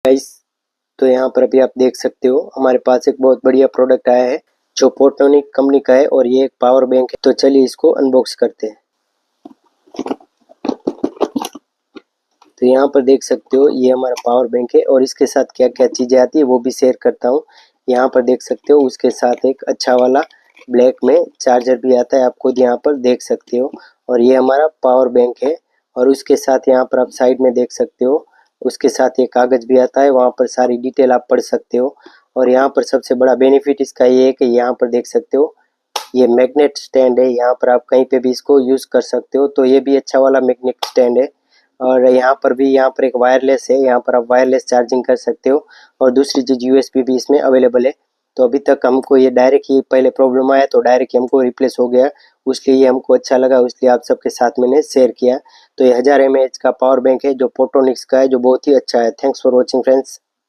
Guys, तो यहाँ पर अभी आप देख सकते हो हमारे पास एक बहुत बढ़िया प्रोडक्ट आया है जो फोटोनिक कंपनी का है और ये एक पावर बैंक है। तो चलिए इसको अनबॉक्स करते हैं। तो यहाँ पर देख सकते हो ये हमारा पावर बैंक है और इसके साथ क्या क्या चीज़ें आती है वो भी शेयर करता हूँ। यहाँ पर देख सकते हो उसके साथ एक अच्छा वाला ब्लैक में चार्जर भी आता है, आप खुद यहाँ पर देख सकते हो। और ये हमारा पावर बैंक है और उसके साथ यहाँ पर आप साइड में देख सकते हो उसके साथ ये कागज़ भी आता है, वहाँ पर सारी डिटेल आप पढ़ सकते हो। और यहाँ पर सबसे बड़ा बेनिफिट इसका ये है कि यहाँ पर देख सकते हो ये मैग्नेट स्टैंड है, यहाँ पर आप कहीं पे भी इसको यूज़ कर सकते हो। तो ये भी अच्छा वाला मैग्नेट स्टैंड है। और यहाँ पर भी यहाँ पर एक वायरलेस है, यहाँ पर आप वायरलेस चार्जिंग कर सकते हो। और दूसरी चीज़ यूएसबी भी इसमें अवेलेबल है। तो अभी तक हमको ये डायरेक्ट ही पहले प्रॉब्लम आया तो डायरेक्ट ही हमको रिप्लेस हो गया, उसलिए ये हमको अच्छा लगा, इसलिए आप सबके साथ मैंने शेयर किया। तो ये 1000 mAh का पावर बैंक है जो फोटोनिक्स का है, जो बहुत ही अच्छा है। Thanks for watching friends.